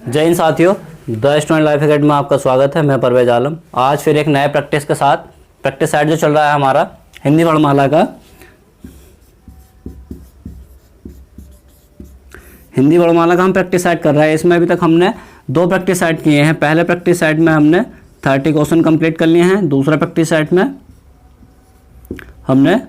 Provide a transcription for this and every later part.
जय हिंद साथियों, the student life academy में आपका स्वागत है। मैं परवेज आलम। आज फिर एक नए प्रैक्टिस के साथ प्रैक्टिस सेट जो चल रहा है हमारा हिंदी वर्णमाला का, हिंदी वर्णमाला का हम प्रैक्टिस सेट कर रहे हैं। इसमें अभी तक हमने दो प्रैक्टिस सेट किए हैं। पहले प्रैक्टिस सेट में हमने 30 क्वेश्चन कंप्लीट कर लिए हैं। दूसरा प्रैक्टिस सेट में हमने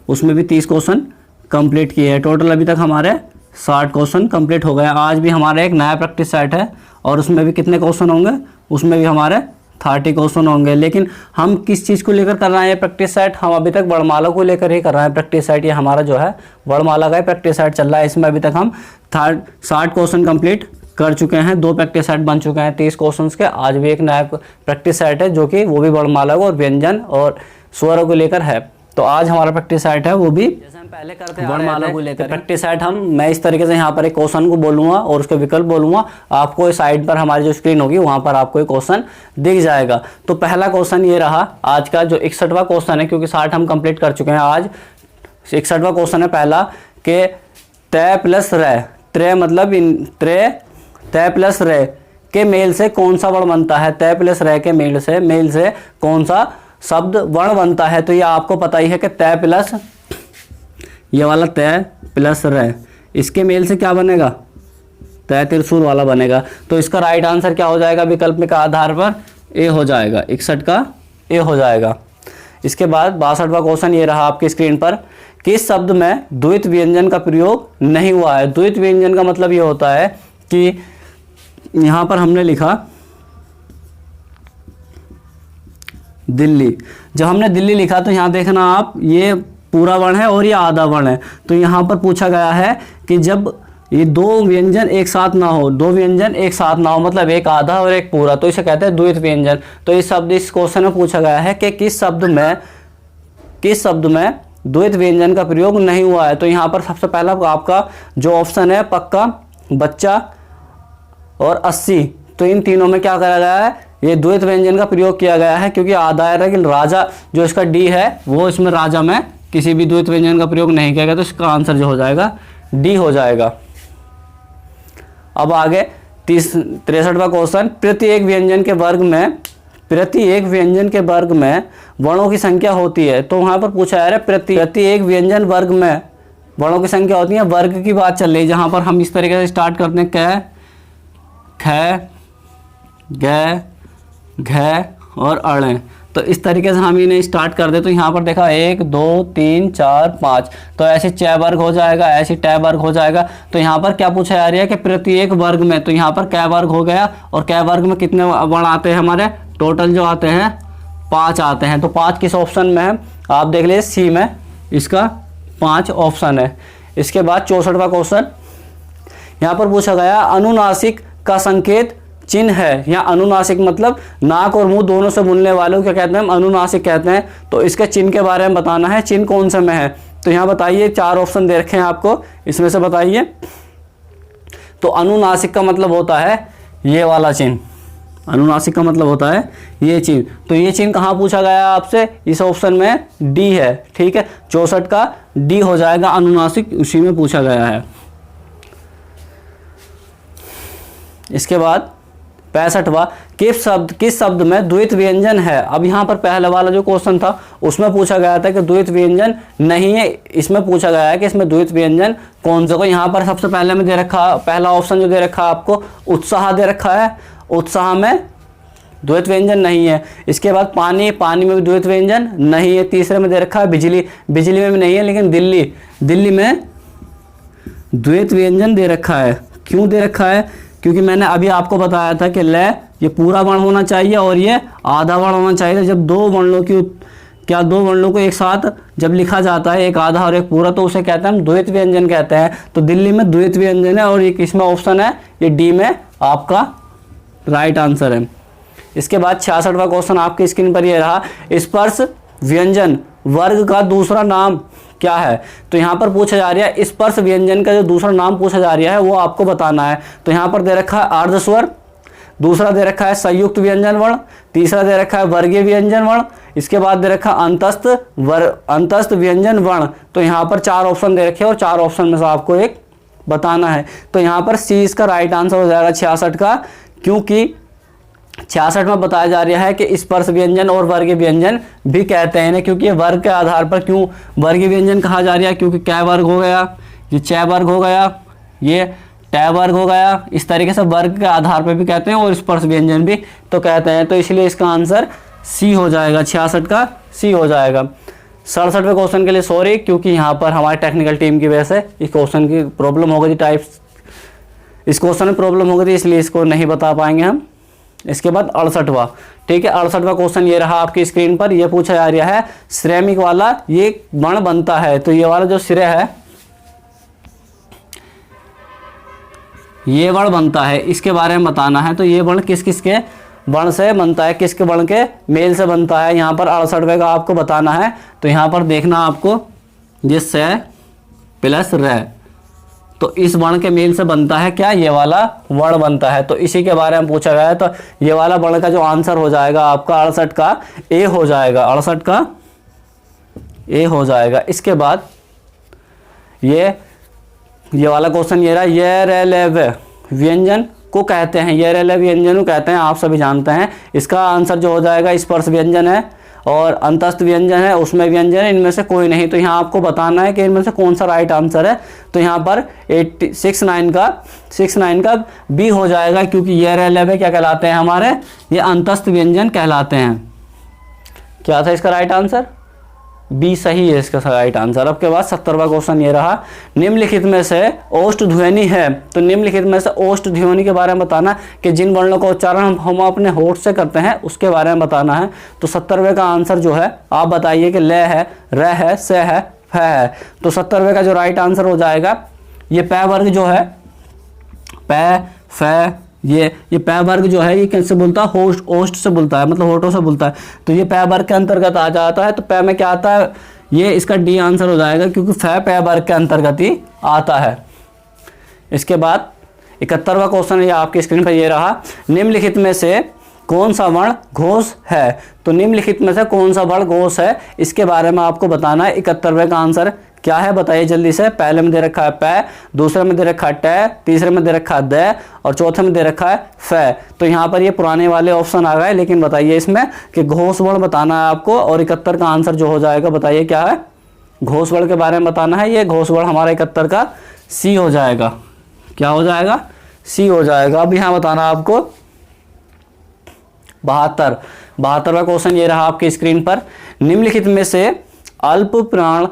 उसमें भी 30 क्वेश्चन कंप्लीट किए हैं। टोटल अभी तक हमारे 60 क्वेश्चन कंप्लीट हो गए। आज भी हमारा एक नया प्रैक्टिस सेट है और उसमें भी कितने क्वेश्चन होंगे, उसमें भी हमारे 30 क्वेश्चन होंगे। लेकिन हम किस चीज़ को लेकर कर रहे हैं प्रैक्टिस सेट? हम अभी तक वर्णमाला को लेकर ही कर रहे हैं प्रैक्टिस सेट। ये हमारा जो है वर्णमाला का ही प्रैक्टिस सेट चल रहा है। इसमें अभी तक हम 60 क्वेश्चन कंप्लीट कर चुके हैं। दो प्रैक्टिस सेट बन चुके हैं 30 क्वेश्चन के। आज भी एक नया प्रैक्टिस सेट है जो कि वो भी वर्णमाला को और व्यंजन और स्वरों को लेकर है। तो आज हमारा प्रैक्टिस सेट है वो भी जैसे हम पहले करते हैं वर्णमाला को लेकर प्रैक्टिस सेट। मैं इस तरीके से यहाँ पर एक क्वेश्चन को बोलूँगा और उसके विकल्प बोलूँगा। आपको साइड पर हमारी जो स्क्रीन होगी वहाँ पर आपको एक क्वेश्चन दिख जाएगा। तो पहला क्वेश्चन ये रहा आज का, जो 61वां क्वेश्चन है, क्योंकि 60 हम कंप्लीट कर चुके हैं। आज 61वां क्वेश्चन है पहला कि तय प्लस रह, त्रे मतलब तय प्लस रह के मेल से कौन सा वर्ण बनता है? तय प्लस रह के मेल से कौन सा शब्द वर्ण बनता है? तो ये आपको पता ही है कि तय प्लस, ये वाला तय प्लस रह, इसके मेल से क्या बनेगा? तय त्रिशूल वाला बनेगा। तो इसका राइट आंसर क्या हो जाएगा? विकल्प में का आधार पर ए हो जाएगा। 61 का ए हो जाएगा। इसके बाद 62वां क्वेश्चन ये रहा आपकी स्क्रीन पर। किस शब्द में द्वित व्यंजन का प्रयोग नहीं हुआ है? द्वित व्यंजन का मतलब ये होता है कि यहाँ पर हमने लिखा दिल्ली। जब हमने दिल्ली लिखा तो यहाँ देखना आप, ये पूरा वर्ण है और ये आधा वर्ण है। तो यहाँ पर पूछा गया है कि जब ये दो व्यंजन एक साथ ना हो, दो व्यंजन एक साथ ना हो, मतलब एक आधा और एक पूरा, तो इसे कहते हैं द्वित व्यंजन। तो इस क्वेश्चन में पूछा गया है कि किस शब्द में द्वित व्यंजन का प्रयोग नहीं हुआ है? तो यहाँ पर सबसे पहला आपका जो ऑप्शन है पक्का, बच्चा और 80, तो इन तीनों में क्या करा गया है? ये द्वित व्यंजन का प्रयोग किया गया है, क्योंकि आधा है कि राजा, जो इसका डी है वो इसमें राजा में किसी भी द्वित व्यंजन का प्रयोग नहीं किया गया। तो इसका आंसर जो हो जाएगा डी हो जाएगा। अब आगे 63वां क्वेश्चन। प्रत्येक व्यंजन के वर्ग में वर्णों की संख्या होती है। तो वहां पर पूछा जा रहा है प्रत्येक व्यंजन वर्ग में वर्णों की संख्या होती है। वर्ग की बात चल रही है, जहां पर हम इस तरीके से स्टार्ट करते हैं क, ख, ग, घ और अण। तो इस तरीके से हम इन्हें स्टार्ट कर दे। तो यहाँ पर देखा 1 2 3 4 5, तो ऐसे च वर्ग हो जाएगा, ऐसे ट वर्ग हो जाएगा। तो यहाँ पर क्या पूछा जा रहा है कि प्रत्येक वर्ग में, तो यहाँ पर क वर्ग हो गया और क वर्ग में कितने वर्ण आते हैं हमारे? टोटल जो आते हैं 5 आते हैं। तो 5 किस ऑप्शन में है? आप देख लीजिए सी में इसका 5 ऑप्शन है। इसके बाद 64वां क्वेश्चन यहाँ पर पूछा गया अनुनासिक का संकेत चिन्ह है। यहाँ अनुनासिक मतलब नाक और मुंह दोनों से बोलने वालों को क्या कहते हैं? हम अनुनासिक कहते हैं। तो इसके चिन्ह के बारे में बताना है, चिन्ह कौन से में है। तो यहाँ बताइए, 4 ऑप्शन दे रखे हैं आपको, इसमें से बताइए। तो अनुनासिक का मतलब होता है ये वाला चिन्ह, अनुनासिक का मतलब होता है ये चिन्ह। तो ये चिन्ह कहाँ पूछा गया आपसे? इस ऑप्शन में डी है। ठीक है, 64 का डी हो जाएगा अनुनासिक, उसी में पूछा गया है। इसके बाद 65वां किस शब्द में द्वित व्यंजन है? अब यहाँ पर पहले वाला जो क्वेश्चन था उसमें पूछा गया था कि द्वित व्यंजन नहीं है। इसमें पूछा गया है कि इसमें द्वित व्यंजन कौन सा को? यहाँ पर सबसे पहले में दे रखा, पहला ऑप्शन जो दे रखा आपको उत्साह दे रखा है। उत्साह में द्वित व्यंजन नहीं है। इसके बाद पानी में भी द्वित व्यंजन नहीं है। तीसरे में दे रखा है बिजली में भी नहीं है। लेकिन दिल्ली में द्वित व्यंजन दे रखा है। क्यों दे रखा है? क्योंकि मैंने अभी आपको बताया था कि ल ये पूरा वर्ण होना चाहिए और ये आधा वर्ण होना चाहिए। जब दो वर्णों को एक साथ जब लिखा जाता है, एक आधा और एक पूरा, तो उसे कहते हैं हम द्वित व्यंजन कहते हैं। तो दिल्ली में द्वित व्यंजन है और ये किसमें ऑप्शन है? ये डी में आपका राइट आंसर है। इसके बाद 66वां क्वेश्चन आपकी स्क्रीन पर ये रहा। स्पर्श व्यंजन वर्ग का दूसरा नाम क्या है? तो यहाँ पर पूछा जा रहा है स्पर्श व्यंजन का जो दूसरा नाम पूछा जा रहा है वो आपको बताना है। तो यहाँ पर दे रखा है अर्धस्वर, दूसरा दे रखा है संयुक्त व्यंजन वर्ण, तीसरा दे रखा है वर्गीय व्यंजन वर्ण, इसके बाद दे रखा है अंतस्थ व्यंजन वर्ण। तो यहाँ पर 4 ऑप्शन दे रखे हैं और 4 ऑप्शन में से आपको एक बताना है। तो यहाँ पर सी इसका राइट आंसर हो जाएगा 66 का, क्योंकि 66 में बताया जा रहा है कि स्पर्श व्यंजन और वर्ग व्यंजन भी कहते हैं, क्योंकि ये वर्ग के आधार पर क्यों वर्ग व्यंजन कहा जा रहा है, क्योंकि कै वर्ग हो गया, ये चै वर्ग हो गया, ये टै वर्ग हो गया, इस तरीके से वर्ग के आधार पर भी कहते हैं और स्पर्श व्यंजन भी तो कहते हैं। तो इसलिए इसका आंसर सी हो जाएगा, 66 का सी हो जाएगा। 67वें क्वेश्चन के लिए सॉरी, क्योंकि यहाँ पर हमारे टेक्निकल टीम की वजह से इस क्वेश्चन की प्रॉब्लम हो गई थी, टाइप्स इस क्वेश्चन में प्रॉब्लम हो गई थी, इसलिए इसको नहीं बता पाएंगे हम। इसके बाद 68वां, ठीक है, 68वां क्वेश्चन ये रहा आपकी स्क्रीन पर। ये पूछा जा रहा है श्रेमिक वाला ये वर्ण बनता है, तो ये वाला जो श्रेय है ये वर्ण बनता है, इसके बारे में बताना है। तो ये वर्ण किस किस के वर्ण से बनता है, किसके वर्ण के मेल से बनता है, यहाँ पर 68वें का आपको बताना है। तो यहाँ पर देखना आपको ये से प्लस र, तो इस वर्ण के मेल से बनता है क्या, ये वाला वर्ण बनता है। तो इसी के बारे में पूछा गया है। तो ये वाला वर्ण का जो आंसर हो जाएगा आपका 68 का ए हो जाएगा, 68 का ए हो जाएगा। इसके बाद ये वाला क्वेश्चन ये रहा, ये रेलेव व्यंजन को कहते हैं, ये रेलेव व्यंजन को कहते हैं, आप सभी जानते हैं। इसका आंसर जो हो जाएगा स्पर्श व्यंजन है और अंतस्थ व्यंजन है, उसमें व्यंजन है, इनमें से कोई नहीं। तो यहाँ आपको बताना है कि इनमें से कौन सा राइट आंसर है। तो यहाँ पर 69 का बी हो जाएगा, क्योंकि ये रेलेव क्या कहलाते हैं हमारे, ये अंतस्थ व्यंजन कहलाते हैं। क्या था इसका राइट आंसर, बी सही है इसका राइट आंसर। अब के बाद 70वां क्वेश्चन ये रहा, निम्नलिखित में से ओष्ठ ध्वनि है। तो निम्नलिखित में से ओष्ठ ध्वनि के बारे में बताना कि जिन वर्णों का उच्चारण हम अपने होठ से करते हैं उसके बारे में बताना है। तो 70वें का आंसर जो है आप बताइए कि ल है, र है, स है, फ है। तो 70वें का जो राइट आंसर हो जाएगा ये पै वर्ग जो है, पै फ ये पै वर्ग जो है ये कैसे बोलता है, ओष्ठ से बोलता है, मतलब होठों से बोलता है। तो ये पै वर्ग के अंतर्गत आ जाता है। तो पै में क्या आता है, ये इसका डी आंसर हो जाएगा, क्योंकि फ पै वर्ग के अंतर्गत ही आता है। इसके बाद 71वां क्वेश्चन ये आपकी स्क्रीन पर ये रहा, निम्नलिखित में से कौन सा वर्ण घोष है। तो निम्नलिखित में से कौन सा वर्ण घोष है, इसके बारे में आपको बताना है। 71वें का आंसर क्या है बताइए जल्दी से। पहले में दे रखा है पै, दूसरे में दे रखा है टै, तीसरे में दे रखा है द और चौथे में दे रखा है फ। तो यहाँ पर ये पुराने वाले ऑप्शन आ गए, लेकिन बताइए इसमें कि घोष वर्ण बताना है आपको। और 71 का आंसर जो हो जाएगा बताइए क्या है, घोष वर्ण के बारे में बताना है। ये घोष वर्ण हमारा 71 का सी हो जाएगा। क्या हो जाएगा, सी हो जाएगा। अब यहाँ बताना आपको 72वां क्वेश्चन ये रहा आपकी स्क्रीन पर, निम्नलिखित में से अल्प प्राण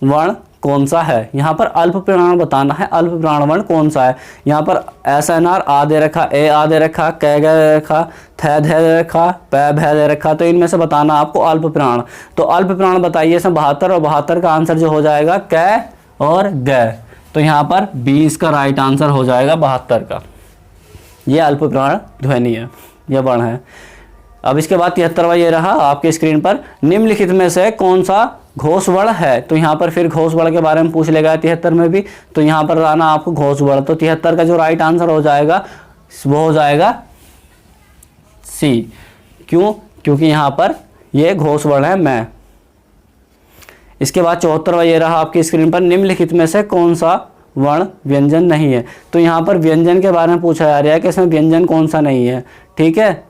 वर्ण कौन सा है। यहाँ पर अल्प प्राण बताना है, अल्प प्राण वर्ण कौन सा है। यहाँ पर SNR आ दे रखा, ए आ दे रखा, कै दे रखा, थ दे रखा, पै भै दे रखा। तो इनमें से बताना आपको अल्प प्राण। तो अल्प प्राण बताइए इसमें 72 और 72 का आंसर जो हो जाएगा कै और ग। तो यहाँ पर बी इसका राइट आंसर हो जाएगा 72 का। ये अल्प प्राण ध्वनि है, यह वर्ण है। अब इसके बाद 73वां ये रहा आपके स्क्रीन पर, निम्नलिखित में से कौन सा घोष वर्ण है। तो यहाँ पर फिर घोष वर्ण के बारे में पूछ लेगा 73 में भी। तो यहाँ पर लाना आपको घोष वर्ण। तो 73 का जो राइट आंसर हो जाएगा वो हो जाएगा सी। क्यों, क्योंकि यहाँ पर ये घोष वर्ण है मैं। इसके बाद 74वां ये रहा आपकी स्क्रीन पर, निम्नलिखित में से कौन सा वर्ण व्यंजन नहीं है। तो यहाँ पर व्यंजन के बारे में पूछा जा रहा है कि इसमें व्यंजन कौन सा नहीं है। ठीक है,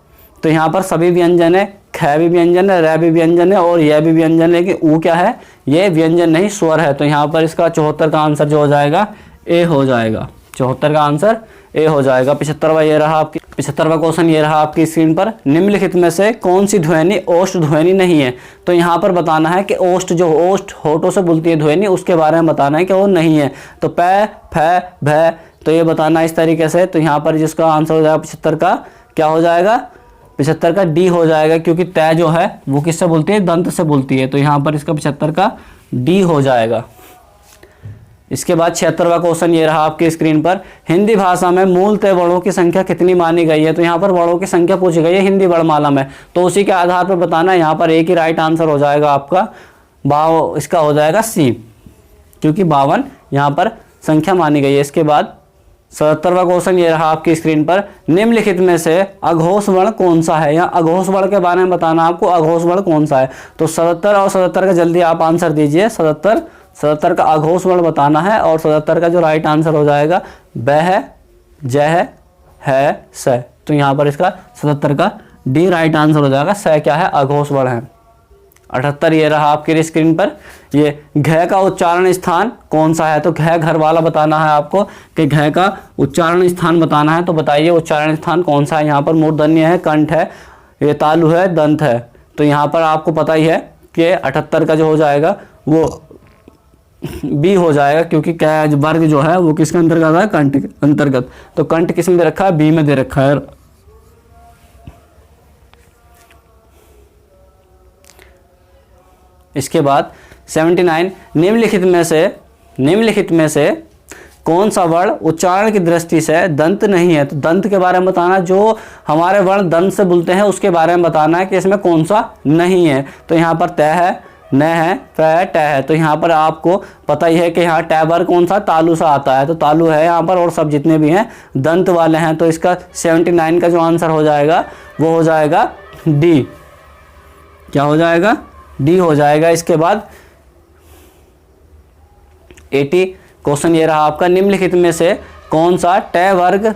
तो यहाँ पर सभी व्यंजन है, ख भी व्यंजन है, र भी व्यंजन है और यह भी व्यंजन है, लेकिन ऊ क्या है, ये व्यंजन नहीं स्वर है। तो यहाँ पर इसका 74 का आंसर जो हो जाएगा ए हो जाएगा। 74 का आंसर ए हो जाएगा। 75वां ये रहा आपकी 75वां क्वेश्चन ये रहा आपकी स्क्रीन पर, निम्नलिखित में से कौन सी ध्वनि ओष्ठ ध्वनि नहीं है। तो यहाँ पर बताना है कि ओष्ठ जो ओष्ठ होठों से बोलती है ध्वनि, उसके बारे में बताना है कि वो नहीं है। तो पै फ भ, तो ये बताना इस तरीके से। तो यहाँ पर जिसका आंसर हो जाएगा 75 का क्या हो जाएगा, 75 का डी हो जाएगा, क्योंकि तय जो है वो किससे बोलती है, दंत से बोलती है। तो यहाँ पर इसका 75 का डी हो जाएगा। इसके बाद 76वां क्वेश्चन ये रहा आपकी स्क्रीन पर, हिंदी भाषा में मूलतः वर्णों की संख्या कितनी मानी गई है। तो यहाँ पर वर्णों की संख्या पूछी गई है हिंदी वर्णमाला में, तो उसी के आधार पर बताना है। यहाँ पर एक ही राइट आंसर हो जाएगा आपका इसका हो जाएगा सी, क्योंकि 52 यहाँ पर संख्या मानी गई है। इसके बाद 77वां क्वेश्चन ये रहा आपकी स्क्रीन पर, निम्नलिखित में से अघोष वर्ण कौन सा है। यहाँ अघोष वर्ण के बारे में बताना आपको, अघोष वर्ण कौन सा है। तो 77 और 77 का जल्दी आप आंसर दीजिए। 77 77 का अघोष वर्ण बताना है और 77 का जो राइट आंसर हो जाएगा ब है, ज है, स। तो यहाँ पर इसका 77 का डी राइट आंसर हो जाएगा। स क्या है? अघोष वर्ण है। 78 ये रहा आपके स्क्रीन पर। ये घ का उच्चारण स्थान कौन सा है? तो घ घर वाला बताना है आपको कि घ का उच्चारण स्थान बताना है। तो बताइए उच्चारण स्थान कौन सा है? यहाँ पर मूर्धन्य है, कंठ है, ये तालु है, दंत है। तो यहाँ पर आपको पता ही है कि 78 का जो हो जाएगा वो बी हो जाएगा, क्योंकि क्या वर्ग जो है वो किसके अंतर्गत है? कंठ के अंतर्गत। तो कंठ किस में दे रखा है? बी में दे रखा है। इसके बाद 79 निम्नलिखित में से कौन सा वर्ण उच्चारण की दृष्टि से दंत नहीं है? तो दंत के बारे में बताना, जो हमारे वर्ण दंत से बोलते हैं उसके बारे में बताना है कि इसमें कौन सा नहीं है। तो यहाँ पर त है, न है, फ है, ट है। तो यहाँ पर आपको पता ही है कि यहाँ ट वर्ग कौन सा? तालु सा आता है। तो तालु है यहाँ पर और सब जितने भी हैं दंत वाले हैं। तो इसका 79 का जो आंसर हो जाएगा वो हो जाएगा डी। क्या हो जाएगा? डी हो जाएगा। इसके बाद 80 क्वेश्चन ये रहा आपका, निम्नलिखित में से कौन सा ट वर्ग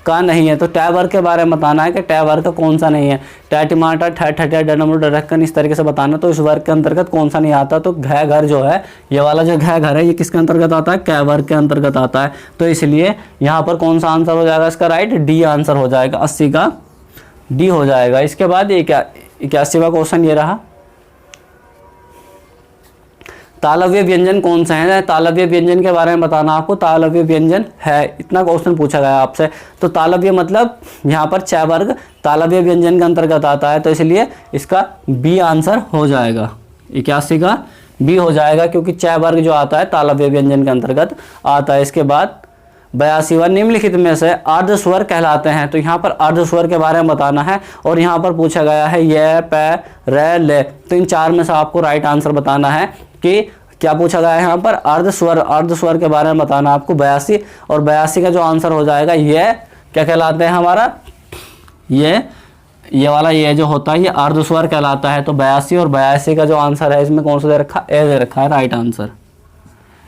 का नहीं है? तो ट वर्ग के बारे में बताना है कि ट वर्ग का कौन सा नहीं है। ट टमाटर, ठ ठठिया, डनमू, डरक्कन, इस तरीके से बताना। तो इस वर्ग के अंतर्गत कौन सा नहीं आता? तो घ घर जो है, ये वाला जो घ घर है ये किसके अंतर्गत आता है? क वर्ग के अंतर्गत आता है। तो इसलिए यहाँ पर कौन सा आंसर हो जाएगा इसका? राइट डी आंसर हो जाएगा। 80 का डी हो जाएगा। इसके बाद 81वां क्वेश्चन ये रहा, तालव्य व्यंजन कौन सा है? तालव्य व्यंजन के बारे में बताना आपको। तालव्य व्यंजन है, इतना क्वेश्चन पूछा गया आपसे। तो तालव्य मतलब यहाँ पर च वर्ग तालव्य व्यंजन के अंतर्गत आता है। तो इसलिए इसका बी आंसर हो जाएगा। 81 का बी हो जाएगा, क्योंकि च वर्ग जो आता है तालव्य व्यंजन के अंतर्गत आता है। इसके बाद 82वां, निम्नलिखित में से अर्ध स्वर कहलाते हैं। तो यहाँ पर अर्ध स्वर के बारे में बताना है और यहाँ पर पूछा गया है य, प, र, ल। तो इन चार में से आपको राइट आंसर बताना है कि क्या पूछा गया है यहाँ पर? अर्ध स्वर के बारे में बताना आपको। 82 और 82 का जो आंसर हो जाएगा ये क्या कहलाते हैं हमारा? ये वाला ये जो होता है ये अर्ध स्वर कहलाता है। तो 82 और 82 का जो आंसर है इसमें कौन सा दे रखा? ए दे रखा है राइट आंसर।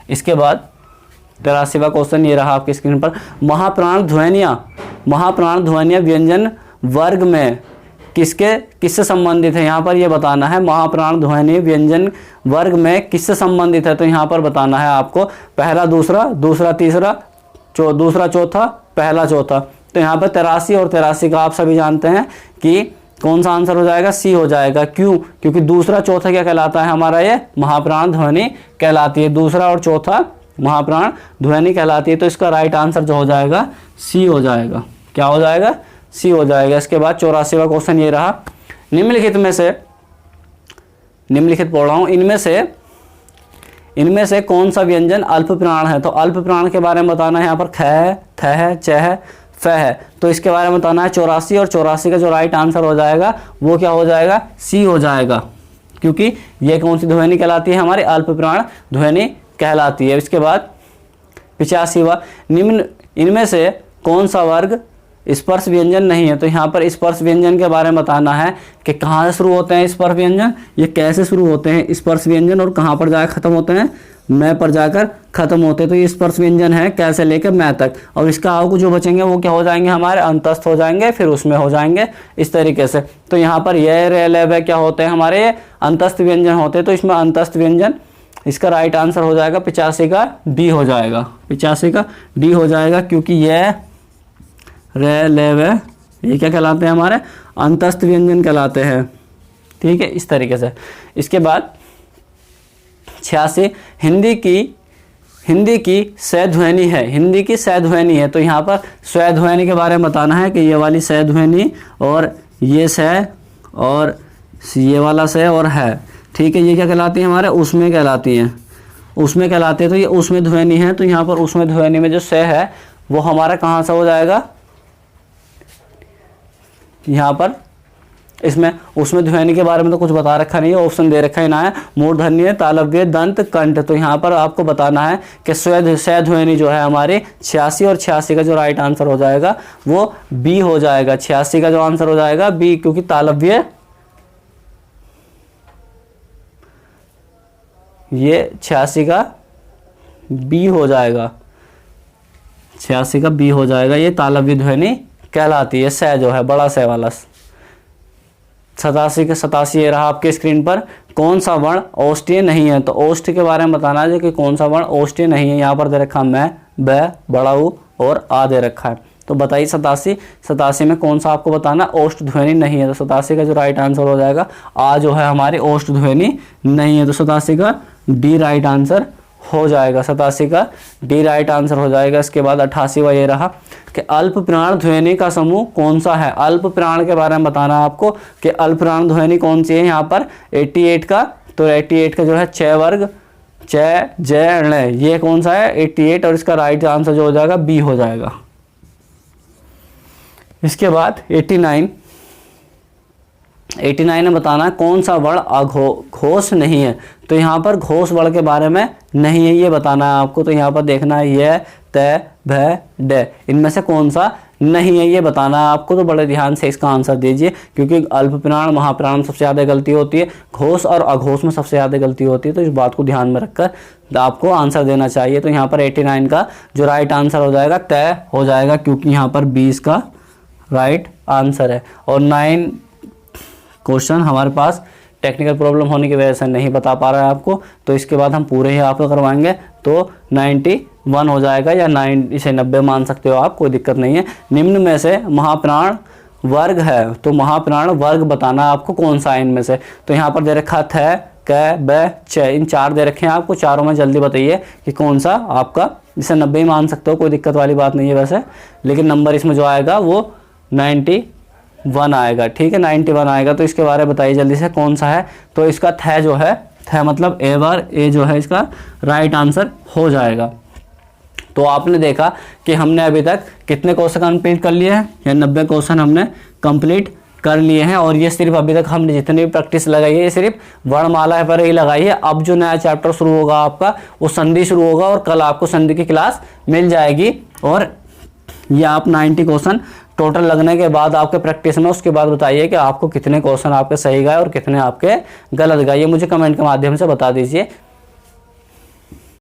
इसके बाद 83वां क्वेश्चन ये रहा आपकी स्क्रीन पर, महाप्राण ध्वनियाँ व्यंजन वर्ग में किससे संबंधित है? यहाँ पर ये बताना है महाप्राण ध्वनि व्यंजन वर्ग में किससे संबंधित है। तो यहाँ पर बताना है आपको पहला, दूसरा, तीसरा, दूसरा, चौथा, पहला, चौथा। तो यहाँ पर 83 और 83 का आप सभी जानते हैं कि कौन सा आंसर हो जाएगा? सी हो जाएगा। क्यों? क्योंकि दूसरा चौथा क्या कहलाता है हमारा? ये महाप्राण ध्वनि कहलाती है। दूसरा और चौथा महाप्राण ध्वनि कहलाती है। तो इसका राइट आंसर जो हो जाएगा सी हो जाएगा। क्या हो जाएगा? सी हो जाएगा। इसके बाद 84वां क्वेश्चन ये रहा, निम्नलिखित पढ़ रहा हूँ, इनमें से कौन सा व्यंजन अल्प प्राण है? तो अल्प प्राण के बारे में बताना है। यहाँ पर ख है, थ है, च है, फ है। तो इसके बारे में बताना है 84 और 84 का जो राइट आंसर हो जाएगा वो क्या हो जाएगा? सी हो जाएगा, क्योंकि ये कौन सी ध्वनि कहलाती है? हमारी अल्प प्राण ध्वनि कहलाती है। इसके बाद 85वां, इनमें से कौन सा वर्ग स्पर्श व्यंजन नहीं है? तो यहाँ पर स्पर्श व्यंजन के बारे में बताना है कि कहाँ से शुरू होते हैं स्पर्श व्यंजन, ये कैसे शुरू होते हैं स्पर्श व्यंजन और कहाँ पर जाकर खत्म होते हैं? मैं पर जाकर खत्म होते हैं। तो ये स्पर्श व्यंजन है कैसे लेकर मैं तक। और इसका आगे जो बचेंगे वो क्या हो जाएंगे? हमारे अंतस्थ हो जाएंगे, फिर उसमें हो जाएंगे इस तरीके से। तो यहाँ पर ये रेल क्या होते हैं? हमारे अंतस्थ व्यंजन होते हैं। तो इसमें अंतस्थ व्यंजन, इसका राइट आंसर हो जाएगा 85 का डी हो जाएगा। 85 का डी हो जाएगा, क्योंकि यह रे ले वे ये क्या कहलाते हैं? हमारे अंतस्थ व्यंजन कहलाते हैं। ठीक है, इस तरीके से। इसके बाद 86, हिंदी की सध्वनि है। हिंदी की सध्वनि है। तो यहाँ पर सध्वनि के बारे में बताना है कि ये वाली सध्वनि और ये स और ये वाला स और है। ठीक है, ये क्या कहलाती है? हमारे उसमें कहलाती हैं। उसमें कहलाते हैं। तो ये उसमें ध्वनि है। तो यहाँ पर उसमें ध्वनि में जो स है वो हमारा कहाँ से हो जाएगा? यहाँ पर इसमें उसमें ध्वनि के बारे में तो कुछ बता रखा नहीं है, ऑप्शन दे रखा है ना है, मूर्धन्य, तालव्य, दंत, कंठ। तो यहाँ पर आपको बताना है कि सध्वनि जो है हमारे 86 और 86 का जो राइट आंसर हो जाएगा वो बी हो जाएगा। 86 का जो आंसर हो जाएगा बी, क्योंकि तालव्य ये 86 का बी हो जाएगा, 86 का बी हो जाएगा। ये तालव्य ध्वनि कहलाती है, स जो है बड़ा स वाला। 87 ये रहा आपके स्क्रीन पर। कौन सा वर्ण औष्ठ्य नहीं है, तो औष्ठ्य के बारे में बताना है कि कौन सा वर्ण औष्ठ्य नहीं है। यहाँ पर दे रखा मैं, ब, बड़ा ऊ और आ दे रखा है। तो बताइए 87 में कौन सा आपको बताना औष्ठ ध्वनि नहीं है। तो 87 का जो राइट आंसर हो जाएगा आ जो है हमारी औष्ठ ध्वनि नहीं है। तो 87 का डी राइट आंसर हो जाएगा, 87 का डी राइट आंसर हो जाएगा। इसके बाद 88वां ये रहा कि अल्प प्राण ध्वनि का समूह कौन सा है। अल्प प्राण के बारे में बताना है आपको कि अल्प प्राण ध्वनि कौन सी है। यहाँ पर 88 का, तो 88 का जो है च वर्ग, च, ज, ण, ये कौन सा है 88, और इसका राइट आंसर जो हो जाएगा बी हो जाएगा। इसके बाद 89 में बताना है कौन सा वर्ण घोष नहीं है। तो यहाँ पर घोष वर्ण के बारे में नहीं है ये बताना है आपको। तो यहाँ पर देखना है य, त, भ, ड, इनमें से कौन सा नहीं है ये बताना है आपको। तो बड़े ध्यान से इसका आंसर दीजिए, क्योंकि अल्प प्राण महाप्राण में सबसे ज़्यादा गलती होती है, घोष और अघोष में सबसे ज़्यादा गलती होती है। तो इस बात को ध्यान में रखकर आपको आंसर देना चाहिए। तो यहाँ पर 89 का जो राइट आंसर हो जाएगा तय हो जाएगा, क्योंकि यहाँ पर 20 का राइट आंसर है। और 9 क्वेश्चन हमारे पास टेक्निकल प्रॉब्लम होने की वजह से नहीं बता पा रहा है आपको, तो इसके बाद हम पूरे ही आपको करवाएंगे। तो 91 हो जाएगा, या 90 मान सकते हो आप, कोई दिक्कत नहीं है। निम्न में से महाप्राण वर्ग है, तो महाप्राण वर्ग बताना आपको कौन सा है इनमें से। तो यहाँ पर दे रखा थ, क, ब, च, इन 4 दे रखे हैं आपको। चारों में जल्दी बताइए कि कौन सा आपका, जिसे 90 ही मान सकते हो, कोई दिक्कत वाली बात नहीं है वैसे, लेकिन नंबर इसमें जो आएगा वो 91 आएगा। ठीक है, 91 आएगा। तो इसके बारे में बताइए जल्दी से कौन सा है। तो इसका थ जो है, थ मतलब ए बार, ए जो है इसका राइट आंसर हो जाएगा। तो आपने देखा कि हमने अभी तक कितने क्वेश्चन कंप्लीट कर लिए हैं, या 90 क्वेश्चन हमने कंप्लीट कर लिए हैं। और ये सिर्फ अभी तक हमने जितनी भी प्रैक्टिस लगाई है ये सिर्फ वर्णमाला पर ही लगाई है। अब जो नया चैप्टर शुरू होगा आपका वो संधि शुरू होगा, और कल आपको संधि की क्लास मिल जाएगी। और ये आप 90 क्वेश्चन टोटल लगने के बाद आपके प्रैक्टिस में, उसके बाद बताइए कि आपको कितने क्वेश्चन आपके सही गए और कितने आपके गलत गए। ये मुझे कमेंट के माध्यम से बता दीजिए।